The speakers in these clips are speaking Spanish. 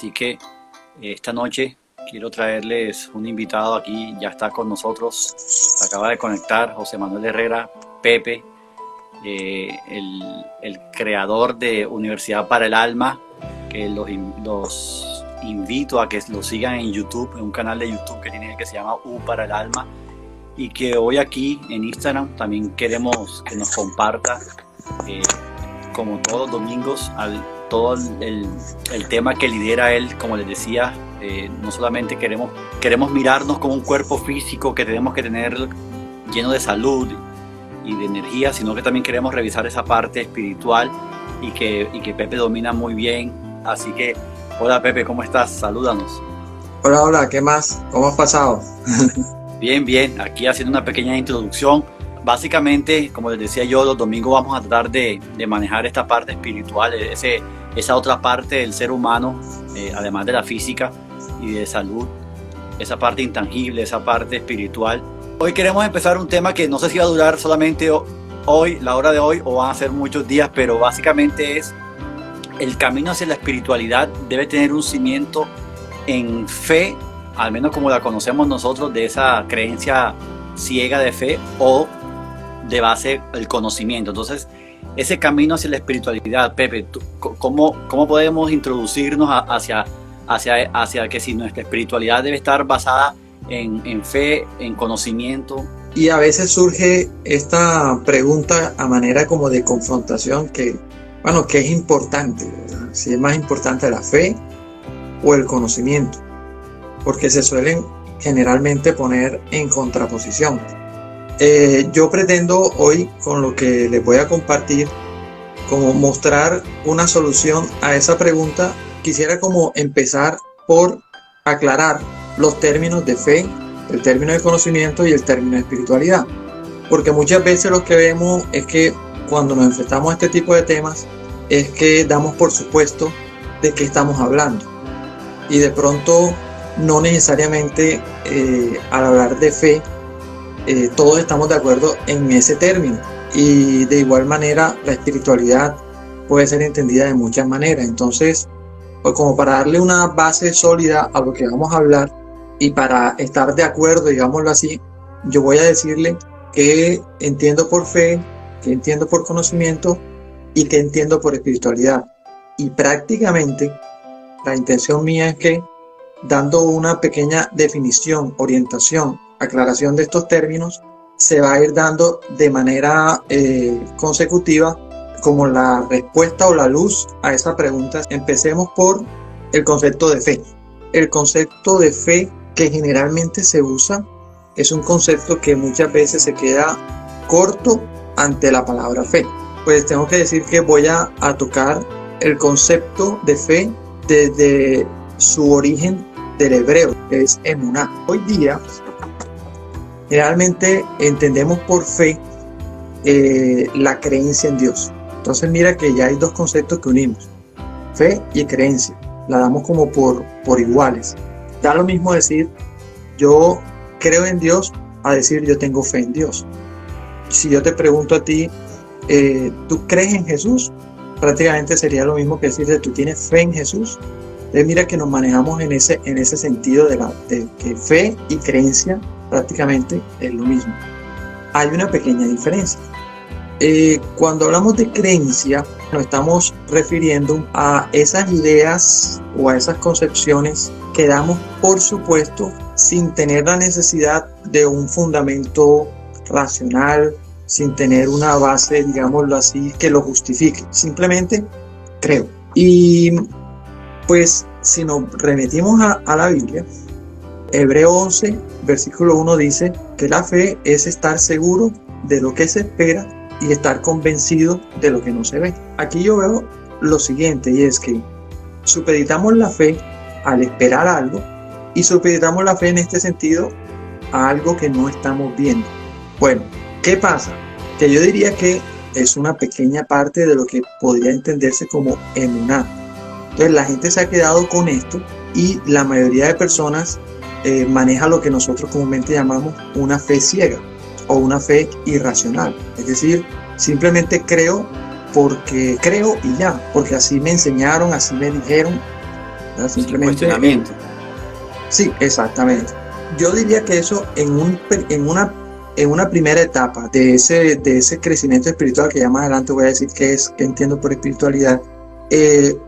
Así que esta noche quiero traerles un invitado aquí, ya está con nosotros, se acaba de conectar, José Manuel Herrera, Pepe, el creador de Universidad para el Alma, que los invito a que lo sigan en YouTube, en un canal de YouTube que tiene que se llama U para el Alma, y que hoy aquí en Instagram también queremos que nos comparta, como todos los domingos, todo el tema que lidera él. Como les decía, no solamente queremos mirarnos como un cuerpo físico que tenemos que tener lleno de salud y de energía, sino que también queremos revisar esa parte espiritual y que Pepe domina muy bien. Así que, hola Pepe, ¿cómo estás? Salúdanos. Hola, ¿qué más? ¿Cómo has pasado? Bien, aquí haciendo una pequeña introducción. Básicamente, como les decía yo, los domingos vamos a tratar de manejar esta parte espiritual, esa otra parte del ser humano, además de la física y de salud, esa parte intangible, esa parte espiritual. Hoy queremos empezar un tema que no sé si va a durar solamente hoy, la hora de hoy, o van a ser muchos días, pero básicamente es el camino hacia la espiritualidad. Debe tener un cimiento en fe, al menos como la conocemos nosotros, de esa creencia ciega de fe, o de base el conocimiento. Entonces, ese camino hacia la espiritualidad, Pepe, ¿cómo podemos introducirnos hacia que si nuestra espiritualidad debe estar basada en fe, en conocimiento? Y a veces surge esta pregunta a manera como de confrontación que es importante, ¿verdad? Si es más importante la fe o el conocimiento, porque se suelen generalmente poner en contraposición. Yo pretendo hoy, con lo que les voy a compartir, como mostrar una solución a esa pregunta. Quisiera como empezar por aclarar los términos de fe, el término de conocimiento y el término de espiritualidad, porque muchas veces lo que vemos es que cuando nos enfrentamos a este tipo de temas es que damos por supuesto de qué estamos hablando, y de pronto no necesariamente al hablar de fe todos estamos de acuerdo en ese término, y de igual manera la espiritualidad puede ser entendida de muchas maneras. Entonces, pues como para darle una base sólida a lo que vamos a hablar y para estar de acuerdo, digámoslo así, yo voy a decirle qué entiendo por fe, qué entiendo por conocimiento y qué entiendo por espiritualidad. Y prácticamente la intención mía es que, dando una pequeña definición, orientación, aclaración de estos términos, se va a ir dando de manera consecutiva como la respuesta o la luz a esa pregunta. Empecemos por el concepto de fe. El concepto de fe que generalmente se usa es un concepto que muchas veces se queda corto ante la palabra fe. Pues tengo que decir que voy a tocar el concepto de fe desde su origen del hebreo, que es emuná. Hoy día realmente entendemos por fe la creencia en Dios. Entonces mira que ya hay dos conceptos que unimos, fe y creencia, la damos como por iguales. Da lo mismo decir yo creo en Dios a decir yo tengo fe en Dios. Si yo te pregunto a ti, ¿tú crees en Jesús? Prácticamente sería lo mismo que decirte tú tienes fe en Jesús. Entonces mira que nos manejamos en ese sentido de que fe y creencia prácticamente es lo mismo. Hay una pequeña diferencia. Cuando hablamos de creencia, nos estamos refiriendo a esas ideas o a esas concepciones que damos por supuesto sin tener la necesidad de un fundamento racional, sin tener una base, digámoslo así, que lo justifique. Simplemente creo. Y pues si nos remitimos a la Biblia, Hebreo 11, versículo 1 dice que la fe es estar seguro de lo que se espera y estar convencido de lo que no se ve. Aquí yo veo lo siguiente, y es que supeditamos la fe al esperar algo y supeditamos la fe en este sentido a algo que no estamos viendo. Bueno, ¿qué pasa? Que yo diría que es una pequeña parte de lo que podría entenderse como emuná. Entonces la gente se ha quedado con esto y la mayoría de personas maneja lo que nosotros comúnmente llamamos una fe ciega o una fe irracional. Es decir, simplemente creo porque creo y ya, porque así me enseñaron, así me dijeron. ¿verdad? Sin Simplemente, cuestionamiento. sí, exactamente. Yo diría que eso en una primera etapa de ese crecimiento espiritual, que ya más adelante voy a decir qué entiendo por espiritualidad,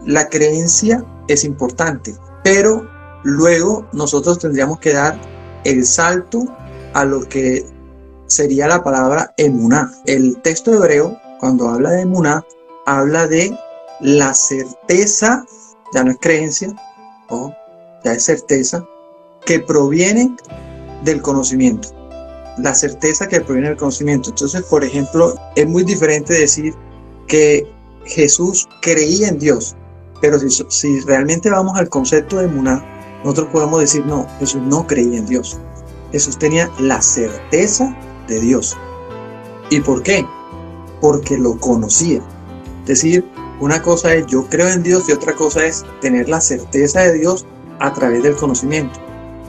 la creencia es importante, pero luego nosotros tendríamos que dar el salto a lo que sería la palabra emuná. El texto hebreo, cuando habla de emuná, habla de la certeza, ya no es creencia, ¿no? Ya es certeza, que proviene del conocimiento. La certeza que proviene del conocimiento. Entonces, por ejemplo, es muy diferente decir que Jesús creía en Dios, pero si realmente vamos al concepto de emuná, nosotros podemos decir, no, Jesús no creía en Dios. Jesús tenía la certeza de Dios. ¿Y por qué? Porque lo conocía. Es decir, una cosa es yo creo en Dios y otra cosa es tener la certeza de Dios a través del conocimiento.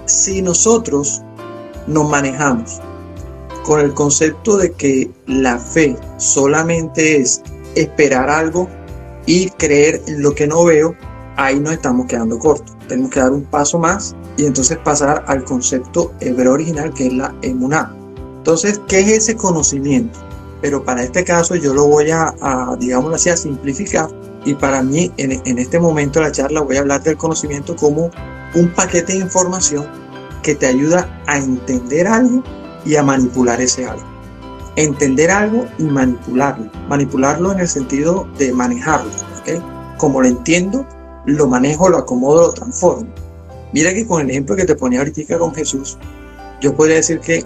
Si nosotros nos manejamos con el concepto de que la fe solamente es esperar algo y creer en lo que no veo, ahí nos estamos quedando cortos. Tenemos que dar un paso más y entonces pasar al concepto hebreo original, que es la emuná. Entonces, ¿qué es ese conocimiento? Pero para este caso yo lo voy digámoslo así, a simplificar, y para mí en este momento de la charla voy a hablar del conocimiento como un paquete de información que te ayuda a entender algo y a manipular ese algo. Entender algo y manipularlo. Manipularlo en el sentido de manejarlo, ¿okay? Como lo entiendo, lo manejo, lo acomodo, lo transformo. Mira que con el ejemplo que te ponía ahorita con Jesús, yo podría decir que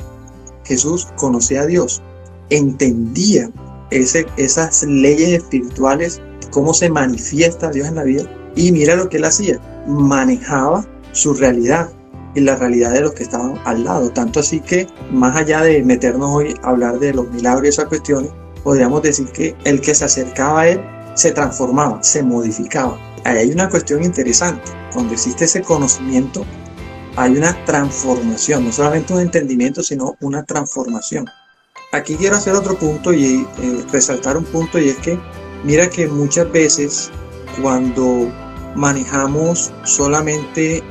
Jesús conocía a Dios, entendía esas leyes espirituales, cómo se manifiesta Dios en la vida, y mira lo que él hacía, manejaba su realidad y la realidad de los que estaban al lado, tanto así que más allá de meternos hoy a hablar de los milagros y esas cuestiones, podríamos decir que el que se acercaba a él se transformaba, se modificaba. Ahí hay una cuestión interesante, cuando existe ese conocimiento hay una transformación, no solamente un entendimiento, sino una transformación. Aquí quiero hacer otro punto y resaltar un punto, y es que mira que muchas veces cuando manejamos solamente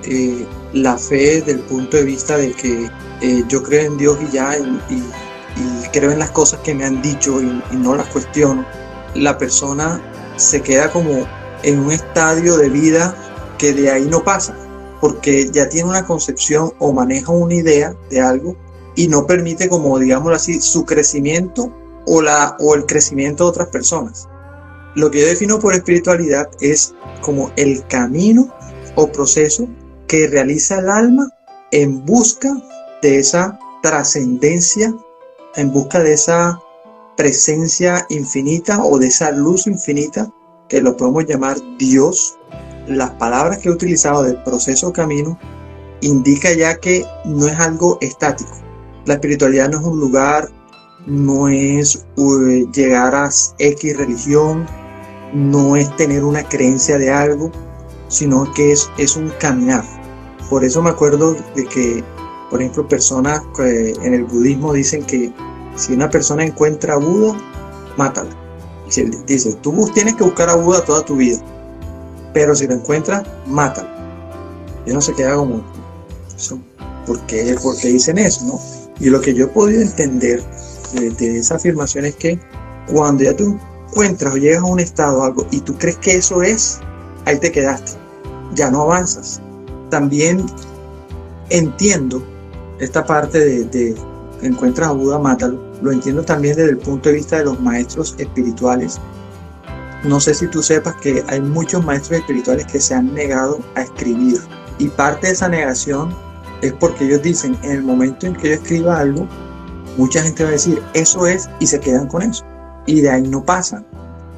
la fe desde el punto de vista de que yo creo en Dios y ya, y creo en las cosas que me han dicho y no las cuestiono, la persona se queda como en un estadio de vida que de ahí no pasa, porque ya tiene una concepción o maneja una idea de algo y no permite, como digámoslo así, su crecimiento o el crecimiento de otras personas. Lo que yo defino por espiritualidad es como el camino o proceso que realiza el alma en busca de esa trascendencia, en busca de esa presencia infinita o de esa luz infinita, que lo podemos llamar Dios. Las palabras que he utilizado del proceso camino indica ya que no es algo estático. La espiritualidad no es un lugar, no es llegar a X religión, no es tener una creencia de algo, sino que es un caminar. Por eso me acuerdo de que, por ejemplo, personas en el budismo dicen que si una persona encuentra a Buda, mátala. Dice, tú tienes que buscar a Buda toda tu vida, pero si lo encuentras, mátalo. Y uno se queda como, ¿por qué dicen eso, no? Y lo que yo he podido entender de esa afirmación es que cuando ya tú encuentras o llegas a un estado o algo y tú crees que eso es, ahí te quedaste, ya no avanzas. También entiendo esta parte de encuentras a Buda, mátalo. Lo entiendo también desde el punto de vista de los maestros espirituales. No sé si tú sepas que hay muchos maestros espirituales que se han negado a escribir, y parte de esa negación es porque ellos dicen, en el momento en que yo escriba algo, mucha gente va a decir, eso es, y se quedan con eso, y de ahí no pasan.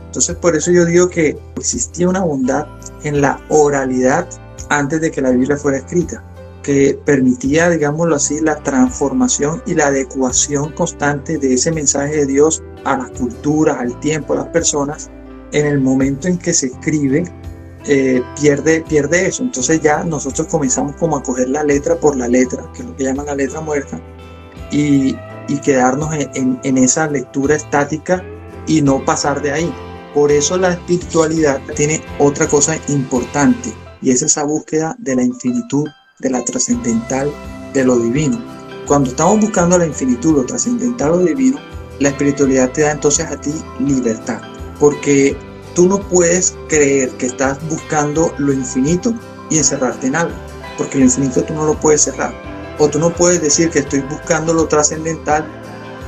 Entonces por eso yo digo que existía una bondad en la oralidad antes de que la Biblia fuera escrita, que permitía, digámoslo así, la transformación y la adecuación constante de ese mensaje de Dios a las culturas, al tiempo, a las personas. En el momento en que se escribe, pierde eso. Entonces ya nosotros comenzamos como a coger la letra por la letra, que es lo que llaman la letra muerta, y quedarnos en esa lectura estática y no pasar de ahí. Por eso la espiritualidad tiene otra cosa importante, y es esa búsqueda de la infinitud, de la trascendental, de lo divino. Cuando estamos buscando la infinitud, lo trascendental, lo divino, la espiritualidad te da entonces a ti libertad, porque tú no puedes creer que estás buscando lo infinito y encerrarte en algo, porque lo infinito tú no lo puedes cerrar, o tú no puedes decir que estoy buscando lo trascendental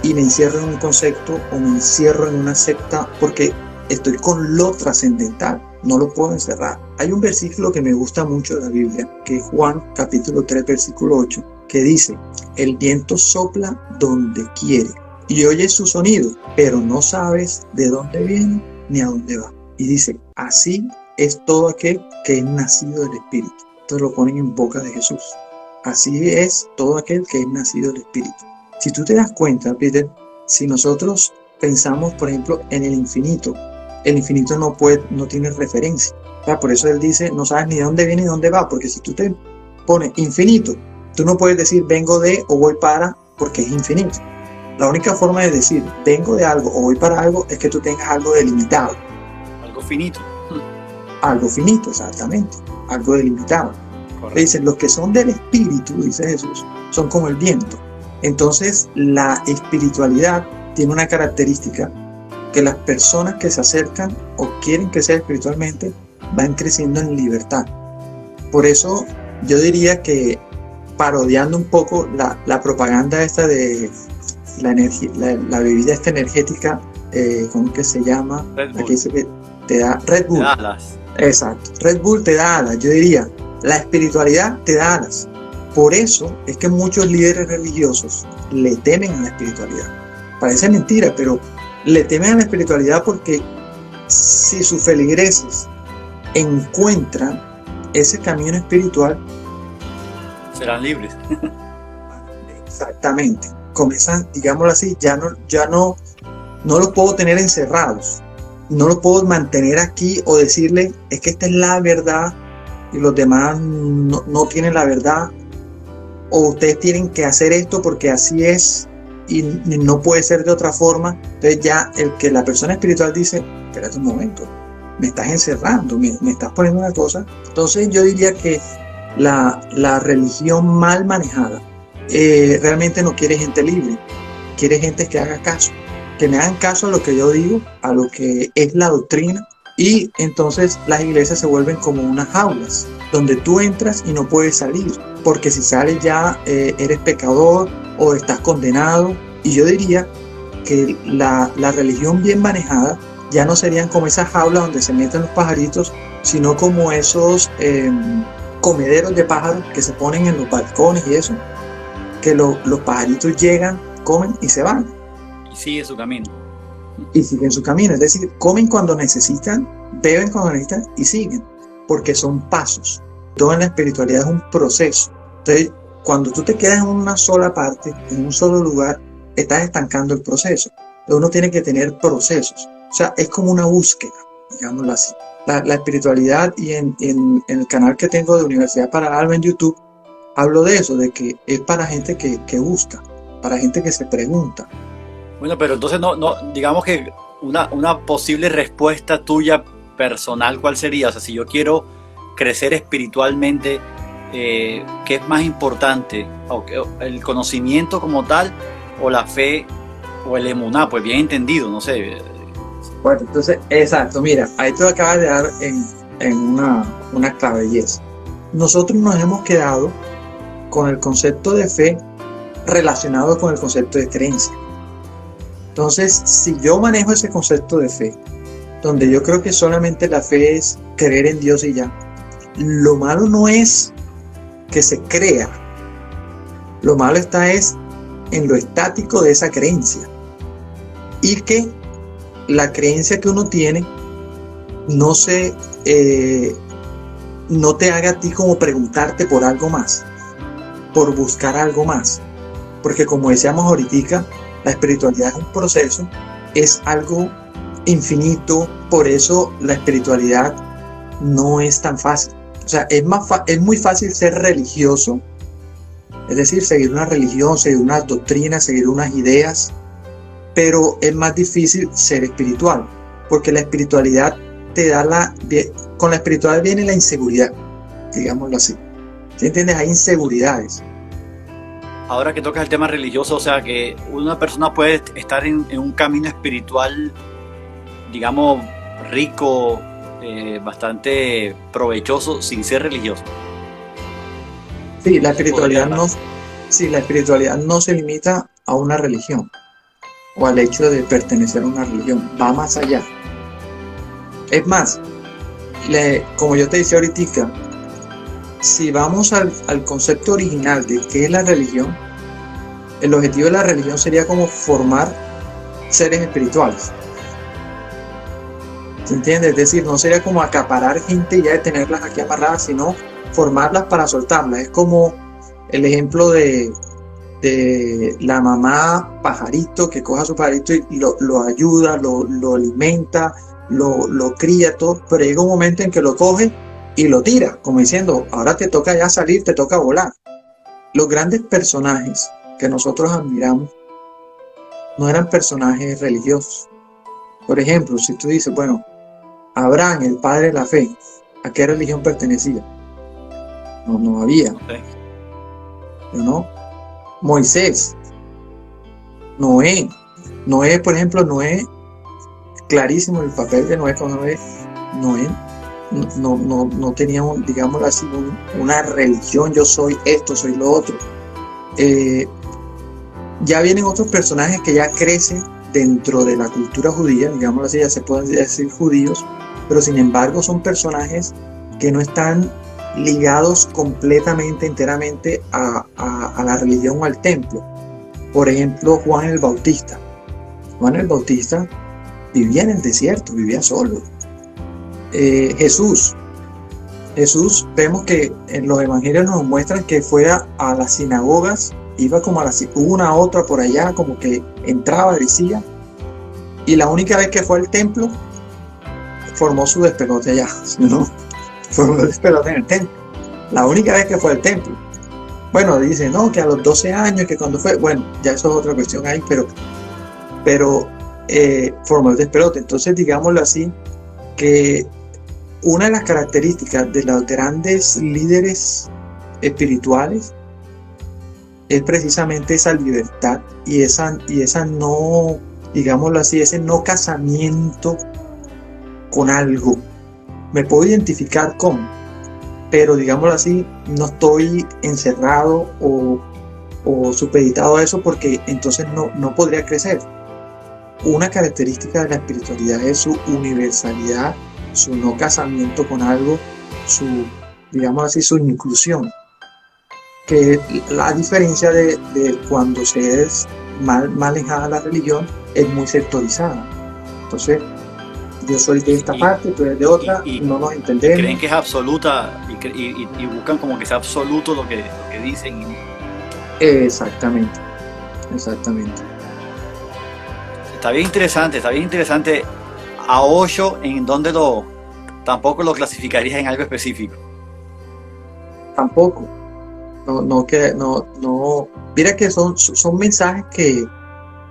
y me encierro en un concepto o me encierro en una secta porque estoy con lo trascendental, no lo puedo encerrar. Hay un versículo que me gusta mucho de la Biblia, que es Juan capítulo 3 versículo 8, que dice: el viento sopla donde quiere y oyes su sonido, pero no sabes de dónde viene ni a dónde va. Y dice: así es todo aquel que es nacido del Espíritu. Esto lo ponen en boca de Jesús. Así es todo aquel que es nacido del Espíritu. Si tú te das cuenta, Peter, si nosotros pensamos, por ejemplo, en el infinito no tiene referencia. O sea, por eso él dice, no sabes ni de dónde viene ni dónde va, porque si tú te pones infinito, tú no puedes decir vengo de o voy para, porque es infinito. La única forma de decir vengo de algo o voy para algo es que tú tengas algo delimitado. Algo finito. Algo finito, exactamente. Algo delimitado. Correcto. Dicen, los que son del Espíritu, dice Jesús, son como el viento. Entonces, la espiritualidad tiene una característica, que las personas que se acercan o quieren crecer espiritualmente van creciendo en libertad. Por eso yo diría que, parodiando un poco la propaganda esta de la bebida esta energética, ¿cómo que se llama? Red Bull. Aquí dice que te da Red Bull. Te da alas. Exacto, Red Bull te da alas. Yo diría, la espiritualidad te da alas. Por eso es que muchos líderes religiosos le temen a la espiritualidad. Parece mentira, pero le temen a la espiritualidad porque si sus feligreses encuentran ese camino espiritual, serán libres. exactamente, comienzan, digámoslo así, ya no los puedo tener encerrados, no los puedo mantener aquí o decirle, es que esta es la verdad y los demás no tienen la verdad, o ustedes tienen que hacer esto porque así es y no puede ser de otra forma. Entonces ya la persona espiritual dice, espérate un momento, me estás encerrando, me estás poniendo una cosa. Entonces yo diría que la religión mal manejada realmente no quiere gente libre, quiere gente que haga caso, que me hagan caso a lo que yo digo, a lo que es la doctrina. Y entonces las iglesias se vuelven como unas jaulas donde tú entras y no puedes salir, porque si sales ya eres pecador o estás condenado. Y yo diría que la religión bien manejada ya no serían como esas jaulas donde se meten los pajaritos, sino como esos comederos de pájaros que se ponen en los balcones y eso, que los pajaritos llegan, comen y se van. Y sigue su camino. Y siguen su camino, es decir, comen cuando necesitan, beben cuando necesitan y siguen, porque son pasos. Todo en la espiritualidad es un proceso. Entonces, cuando tú te quedas en una sola parte, en un solo lugar, estás estancando el proceso. Entonces, uno tiene que tener procesos. O sea, es como una búsqueda, digámoslo así. La espiritualidad, y en el canal que tengo de Universidad para el Alma en YouTube, hablo de eso, de que es para gente que busca, para gente que se pregunta. Bueno, pero entonces no digamos que una posible respuesta tuya personal, ¿cuál sería? O sea, si yo quiero crecer espiritualmente, ¿qué es más importante? ¿El conocimiento como tal o la fe o el emuná? Pues bien entendido, no sé. Bueno, entonces, exacto, mira, ahí tú acabas de dar en una clave, y es: nosotros nos hemos quedado con el concepto de fe relacionado con el concepto de creencia. Entonces, si yo manejo ese concepto de fe, donde yo creo que solamente la fe es creer en Dios y ya, lo malo no es que se crea, lo malo es en lo estático de esa creencia, y que la creencia que uno tiene no te haga a ti como preguntarte por algo más, por buscar algo más, porque como decíamos ahorita, la espiritualidad es un proceso, es algo infinito. Por eso la espiritualidad no es tan fácil. O sea, es muy fácil ser religioso, es decir, seguir una religión, seguir unas doctrinas, seguir unas ideas, pero es más difícil ser espiritual, porque la espiritualidad con la espiritualidad viene la inseguridad. digámoslo así. ¿Sí entiendes? Hay inseguridades. Ahora que tocas el tema religioso, o sea, que una persona puede estar en un camino espiritual, digamos, rico, bastante provechoso, sin ser religioso. Sí, la Se podría espiritualidad dar. no, sí, la espiritualidad no se limita a una religión o al hecho de pertenecer a una religión, va más allá. Es más, como yo te decía ahorita, si vamos al concepto original de qué es la religión, el objetivo de la religión sería como formar seres espirituales. ¿Se entiende? Es decir, no sería como acaparar gente y ya de tenerlas aquí amarradas, sino formarlas para soltarlas. Es como el ejemplo de la mamá pajarito que coja a su pajarito y lo ayuda, lo alimenta, lo cría, todo, pero llega un momento en que lo coge y lo tira, como diciendo, ahora te toca ya salir, te toca volar. Los grandes personajes que nosotros admiramos no eran personajes religiosos. Por ejemplo, si tú dices, bueno, Abraham, el padre de la fe, ¿a qué religión pertenecía? No había, No sé. ¿no? Moisés, Noé, por ejemplo, Noé, clarísimo el papel de Noé con Noé no tenía, digamos así, una religión, yo soy esto, soy lo otro. Ya vienen otros personajes que ya crecen dentro de la cultura judía, digamos así, ya se pueden decir judíos, pero sin embargo son personajes que no están ligados completamente, enteramente a la religión o al templo. Por ejemplo, Juan el Bautista. Juan el Bautista vivía en el desierto, vivía solo. Jesús, vemos que en los evangelios nos muestran que fuera a las sinagogas, iba como a una otra por allá, como que entraba, decía, y la única vez que fue al templo, formó su despelote allá, ¿no? Formó el despelote en el templo. La única vez que fue al templo. Bueno, dice, no, que a los 12 años, que cuando fue, bueno, ya eso es otra cuestión ahí, pero formó el despelote. Entonces, digámoslo así, que una de las características de los grandes líderes espirituales es precisamente esa libertad y esa no, digámoslo así, ese no casamiento con algo. Me puedo identificar con, pero digámoslo así, no estoy encerrado o supeditado a eso porque entonces no podría crecer. Una característica de la espiritualidad es su universalidad, su no casamiento con algo, digamos así, su inclusión. Que la diferencia de cuando se es mal manejada la religión es muy sectorizada. Entonces, yo soy de esta parte, tú eres de otra, no nos entendemos. Creen que es absoluta y buscan como que sea absoluto lo que dicen. Exactamente. Está bien interesante. A Osho, ¿en dónde tampoco lo clasificarías en algo específico? Tampoco. No. Mira que son mensajes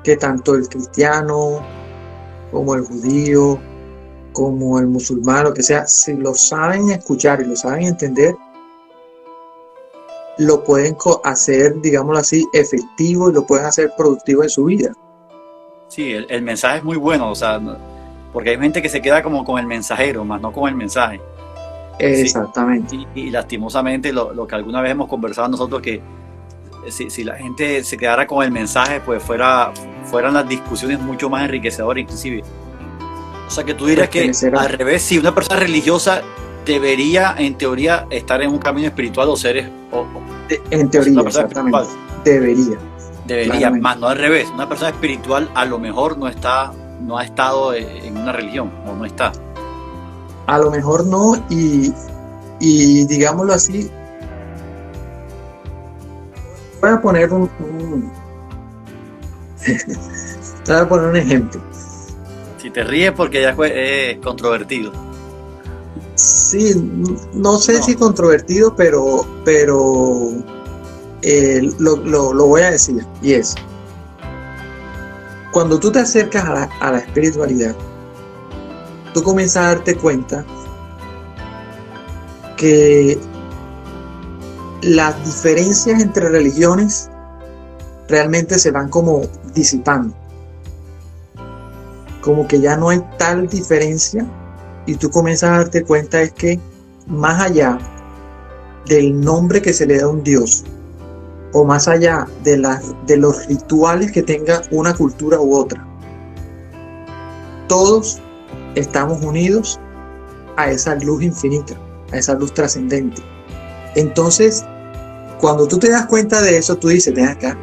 que tanto el cristiano como el judío, como el musulmán, lo que sea, si lo saben escuchar y lo saben entender, lo pueden hacer, digámoslo así, efectivo y lo pueden hacer productivo en su vida. Sí, el mensaje es muy bueno, o sea, porque hay gente que se queda como con el mensajero, más no con el mensaje. Exactamente. Sí, y lastimosamente lo que alguna vez hemos conversado nosotros, que si la gente se quedara con el mensaje, pues fueran las discusiones mucho más enriquecedoras inclusive. O sea, que tú dirías que al revés, si una persona religiosa debería, en teoría, estar en un camino espiritual o ser... en teoría, exactamente. Debería, más no al revés. Una persona espiritual a lo mejor no ha estado en una religión, o no está. A lo mejor no, y digámoslo así, voy a poner voy a poner un ejemplo. Si te ríes porque ya es controvertido. Sí, no sé si controvertido, pero lo voy a decir, y es, cuando tú te acercas a la espiritualidad, tú comienzas a darte cuenta que las diferencias entre religiones realmente se van como disipando. Como que ya no hay tal diferencia y tú comienzas a darte cuenta es que más allá del nombre que se le da a un Dios o más allá de los rituales que tenga una cultura u otra, todos estamos unidos a esa luz infinita, a esa luz trascendente. Entonces, cuando tú te das cuenta de eso, tú dices, ven acá,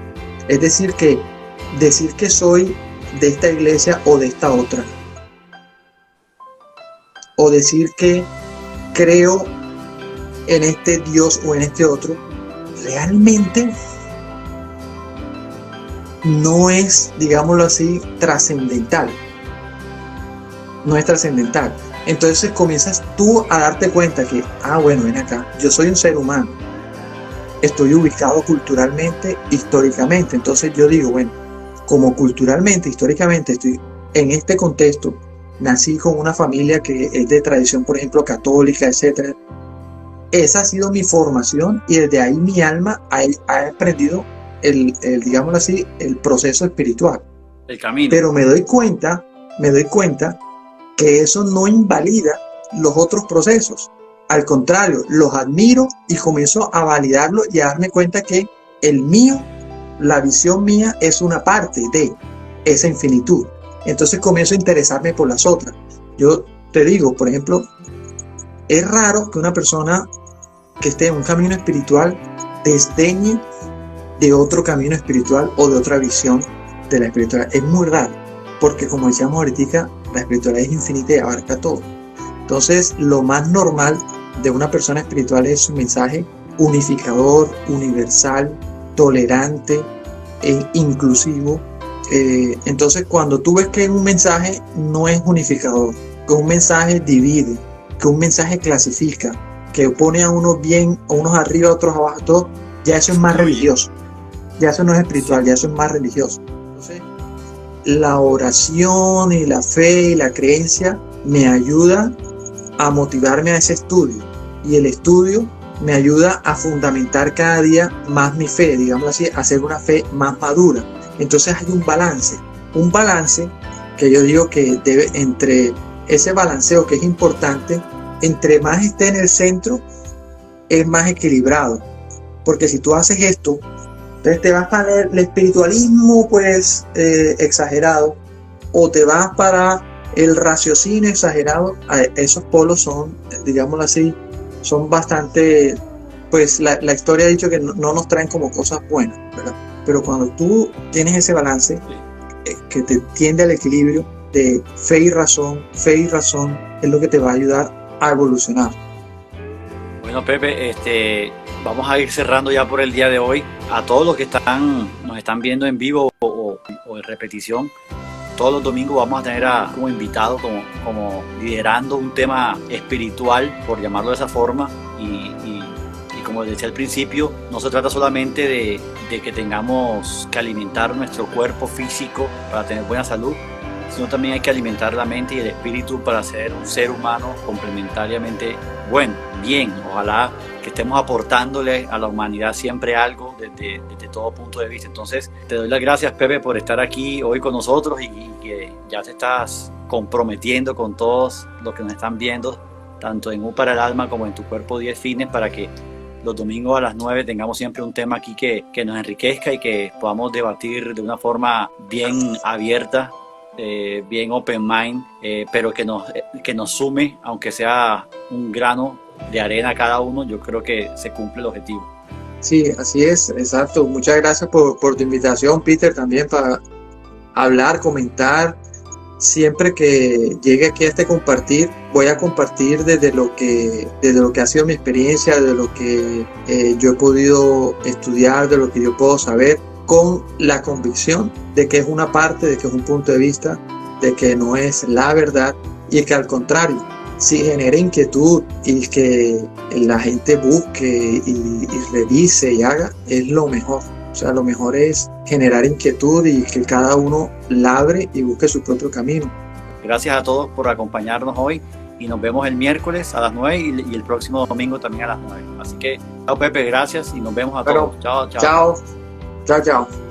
es decir que soy de esta iglesia o de esta otra, o decir que creo en este Dios o en este otro, realmente no es, digámoslo así, trascendental. No es trascendental. Entonces comienzas tú a darte cuenta que, bueno, ven acá, yo soy un ser humano, estoy ubicado culturalmente, históricamente. Entonces yo digo, bueno, como culturalmente, históricamente estoy en este contexto, nací con una familia que es de tradición, por ejemplo, católica, etcétera. Esa ha sido mi formación y desde ahí mi alma ha aprendido digámoslo así, el proceso espiritual. El camino. Pero me doy cuenta que eso no invalida los otros procesos. Al contrario, los admiro y comienzo a validarlo y a darme cuenta que el mío, la visión mía es una parte de esa infinitud. Entonces comienzo a interesarme por las otras. Yo te digo, por ejemplo, es raro que una persona que esté en un camino espiritual desdeñe de otro camino espiritual o de otra visión de la espiritualidad. Es muy raro, porque como decíamos ahorita, la espiritualidad es infinita y abarca todo. Entonces, lo más normal de una persona espiritual es su mensaje unificador, universal, tolerante e inclusivo. Entonces, cuando tú ves que un mensaje no es unificador, que un mensaje divide, que un mensaje clasifica, que pone a unos bien, a unos arriba, a otros abajo, todo, ya eso es más religioso. Ya eso no es espiritual, ya eso es más religioso. Entonces, la oración y la fe y la creencia me ayuda a motivarme a ese estudio. Y el estudio me ayuda a fundamentar cada día más mi fe, digamos así, a hacer una fe más madura. Entonces hay un balance que yo digo que debe, entre ese balanceo que es importante, entre más esté en el centro, es más equilibrado. Porque si tú haces esto, entonces te vas para el espiritualismo pues exagerado, o te vas para el raciocinio exagerado. Esos polos son, digámoslo así, son bastante, pues la historia ha dicho que no nos traen como cosas buenas, ¿verdad? Pero cuando tú tienes ese balance que te tiende al equilibrio de fe y razón, es lo que te va a ayudar a evolucionar. Bueno, Pepe, vamos a ir cerrando ya por el día de hoy. A todos los que nos están viendo en vivo o en repetición, todos los domingos vamos a tener como invitado, como liderando un tema espiritual, por llamarlo de esa forma. Y como les decía al principio, no se trata solamente de que tengamos que alimentar nuestro cuerpo físico para tener buena salud, sino también hay que alimentar la mente y el espíritu para ser un ser humano complementariamente bueno, bien. Ojalá que estemos aportándole a la humanidad siempre algo desde todo punto de vista. Entonces, te doy las gracias, Pepe, por estar aquí hoy con nosotros y que ya te estás comprometiendo con todos los que nos están viendo, tanto en U para el Alma como en Tu Cuerpo 10 Fitness, para que los domingos a las 9 tengamos siempre un tema aquí que nos enriquezca y que podamos debatir de una forma bien abierta, bien open mind, pero que nos sume, aunque sea un grano de arena cada uno. Yo creo que se cumple el objetivo. Sí, así es, exacto. Muchas gracias por tu invitación, Peter, también para hablar, comentar. Siempre que llegue aquí a compartir, voy a compartir desde lo que ha sido mi experiencia, de lo que yo he podido estudiar, de lo que yo puedo saber, con la convicción de que es una parte, de que es un punto de vista, de que no es la verdad, y que al contrario, si genera inquietud y que la gente busque y revise y haga, es lo mejor. O sea, lo mejor es generar inquietud y que cada uno labre y busque su propio camino. Gracias a todos por acompañarnos hoy y nos vemos el miércoles a las 9 y el próximo domingo también a las 9. Así que, chao Pepe, gracias y nos vemos a todos. Chao, chao. Chao, chao, chao.